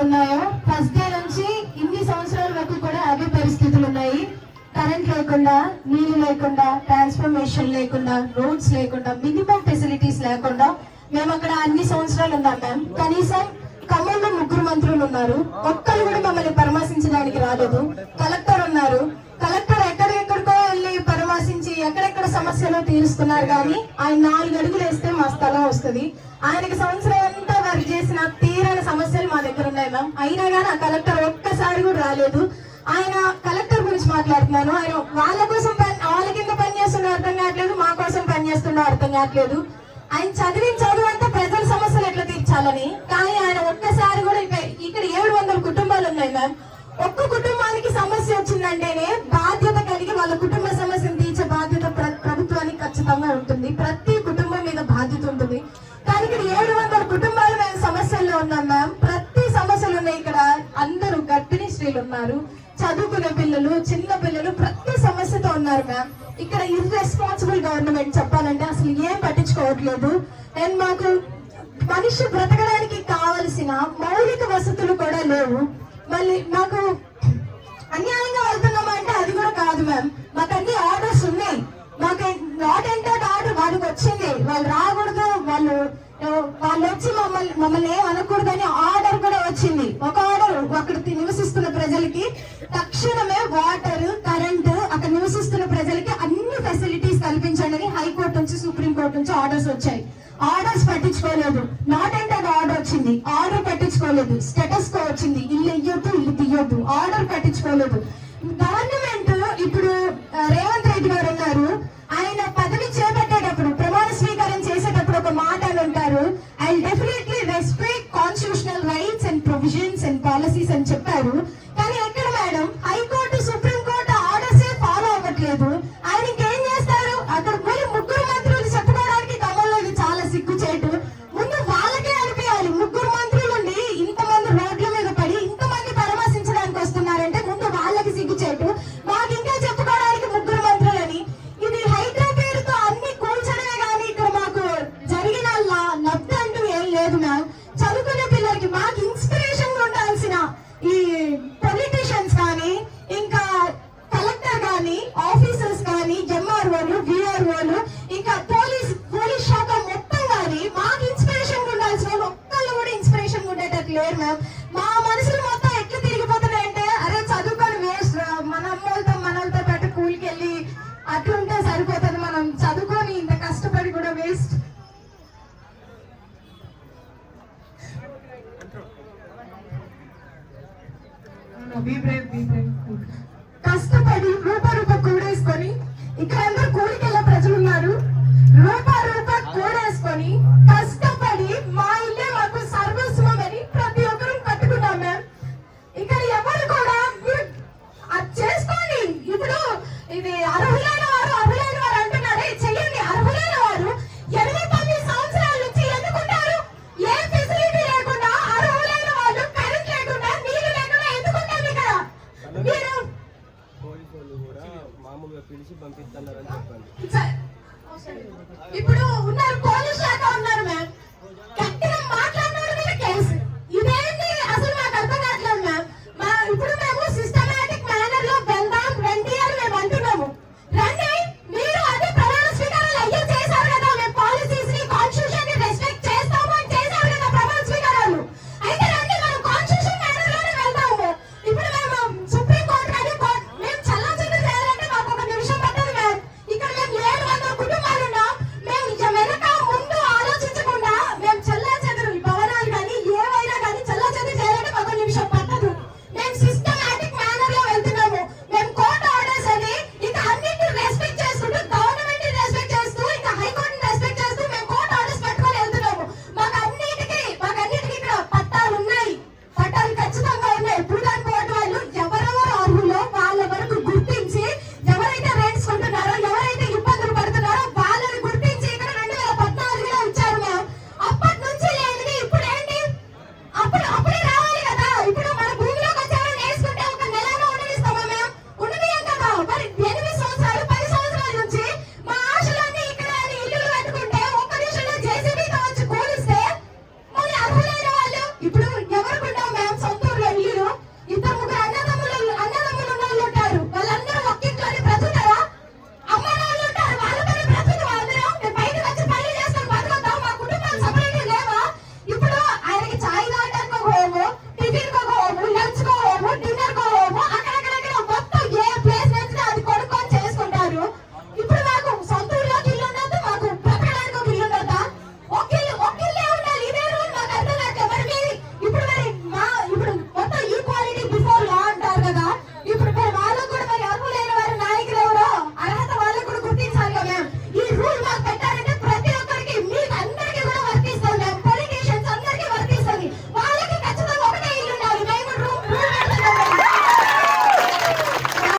ఉన్నాయో first day నుంచి ఇన్ని సంవత్సరాల వరకు కూడా అవే పరిస్థితులు ఉన్నాయి. కరెంట్ లేకుండా, నీళ్లు లేకుండా, ట్రాన్స్ఫర్మేషన్ లేకుండా, రోడ్స్ లేకుండా, మినిమం ఫెసిలిటీస్ లేకుండా మేము అక్కడ అన్ని సంవత్సరాలు ఉన్నాం మ్యామ్. కనీసం ఖమ్మంలో 3 మంత్రులు ఉన్నారు, ఒక్కరు కూడా మమ్మల్ని పరామర్శించడానికి రాలేదు. కలెక్టర్ ఉన్నారు, కలెక్టర్ ఎక్కడెక్కడికో వెళ్ళి పరామర్శించి ఎక్కడెక్కడ సమస్యలు తీరుస్తున్నారు. కానీ ఆయన 4 అడుగులు వేస్తే మా స్థలం వస్తుంది. ఆయనకి సంవత్సరం అంతా వర్క్ చేసిన తీరని సమస్యలు మా దగ్గర ఉన్నాయి మ్యామ్. అయినా కానీ ఆ కలెక్టర్ ఒక్కసారి కూడా రాలేదు. ఆయన కలెక్టర్ గురించి మాట్లాడుతున్నాను, ఆయన వాళ్ళ కోసం వాళ్ళ కింద పనిచేస్తున్నా అర్థం కావట్లేదు, మా కోసం పనిచేస్తున్నా అర్థం కావట్లేదు. ఆయన చదివిన చదువు అంతా ప్రజల సమస్యలు ఎట్లా తీర్చాలని, కానీ ఆయన ఒక్కసారి కూడా ఇక్కడ 700 కుటుంబాలు ఉన్నాయి మ్యామ్. ఒక్క కుటుంబానికి సమస్య వచ్చిందంటేనే బాధ్యత కలిగి వాళ్ళ కుటుంబ సమస్యను తీర్చే బాధ్యత ప్రభుత్వానికి ఖచ్చితంగా ఉంటుంది. ప్రతి కుటుంబం మీద బాధ్యత ఉంటుంది. కానీ ఇక్కడ 700 కుటుంబాలు మేము సమస్యల్లో ఉన్నాం మ్యామ్. ప్రతి సమస్యలు ఉన్నాయి. ఇక్కడ అందరూ గర్భిణీ స్త్రీలు ఉన్నారు, చదువుకునే పిల్లలు, చిన్న పిల్లలు, ప్రతి సమస్యతో ఉన్నారు మ్యామ్. ఇక్కడ ఇర్రెస్పాన్సిబుల్ గవర్నమెంట్ చెప్పాలంటే అసలు ఏం పట్టించుకోవట్లేదు. అండ్ మాకు మనిషి బ్రతకడానికి కావలసిన మౌలిక వసతులు కూడా లేవు. మళ్ళీ మాకు అన్యాయంగా వెళ్తున్నామా అంటే అది కూడా కాదు మ్యామ్. మాకు అన్ని ఆర్డర్స్ ఉన్నాయి. మాకు నాట్ ఎంటర్డ్ ఆర్డర్ వాళ్ళకి వచ్చింది, వాళ్ళు రాకూడదు, వాళ్ళు వచ్చి మమ్మల్ని ఏం అనకూడదని ఆర్డర్ కూడా వచ్చింది. ఒక ఆర్డర్ అక్కడ నివసిస్తున్న ప్రజలకి తక్షణమే వాటర్, కరెంటు, అక్కడ నివసిస్తున్న ప్రజలకి అన్ని ఫెసిలిటీస్ కల్పించండి అని హైకోర్టు నుంచి, సుప్రీంకోర్టు నుంచి ఆర్డర్స్ వచ్చాయి. ఆర్డర్స్ పట్టించుకోలేదు. నాట్ ఎంటర్డ్ ఆర్డర్ వచ్చింది, ఆర్డర్ పట్టించుకోలేదు. స్టేటస్ కో వచ్చింది, ఇల్లు ఇయ్యొద్దు, ఇల్లు తీయొద్దు, ఆర్డర్ పట్టించుకోలేదు. గవర్నమెంట్ ఇప్పుడు రేవంత్ రెడ్డి గారు ఉన్నారు, ఆయన పదవి చేపట్టేటప్పుడు ప్రమాణ స్వీకారం చేసేటప్పుడు ఒక మాట అని ఉంటారు, I definitely respect constitutional rights and provisions and policies అని చెప్పారు. కానీ ఎక్కడ madam high court, supreme court orders follow అవ్వట్లేదు. ఆయన ఇంకేం చేస్తారు? అక్కడ పోయి 3 మంత్రులు చెప్పుకోవడానికి ఖమ్మంలో ఇది చాలా సిగ్గుచేటు. ముందు వాళ్ళకే అనిపించాలి, 3 మంత్రులు ఉండి ఇంతమంది రోడ్ల మీద పడి ఇంతమంది పరామర్శించడానికి వస్తున్నారంటే ముందు వాళ్ళకి సిగ్గుచేటు. మాకు ఇంకా చెప్పుకోవడానికి 3 మంత్రులని. ఇది హైడ్రా పేరుతో అన్ని కూల్చడమే కానీ ఇక్కడ మాకు జరిగిన లబ్ధి అంటూ ఏం లేదు మ్యామ్. చదువుకునే పిల్లలకి మాకు ఇన్స్పిరేషన్ ఉండాల్సిన ఈ పొలిటీషియన్స్ కానీ, ఇంకా కలెక్టర్ కానీ, ఆఫీసర్స్ కానీ, ఎంఆర్ఓలు, విఆర్ఓలు, ఇంకా పోలీస్ శాఖ మొత్తం కానీ మాకు ఇన్స్పిరేషన్ ఉండాల్సిన వాళ్ళు ఒక్కళ్ళు కూడా ఇన్స్పిరేషన్ ఉండేటట్టు లేరు మ్యామ్. మా మనసులు మొత్తం ఎట్లా తిరిగిపోతున్నాయంటే, అరే చదువుకొని వేస్ట్, మన మనలతో పెట్టి కూలికి వెళ్ళి అట్లుంటే సరిపోతుంది, మనం చదువుకొని ఇంత కష్టపడి కూడా వేస్ట్. కష్టపడి రూపాయి కూడేసుకొని ఇక్కడ అందరూ కూలికి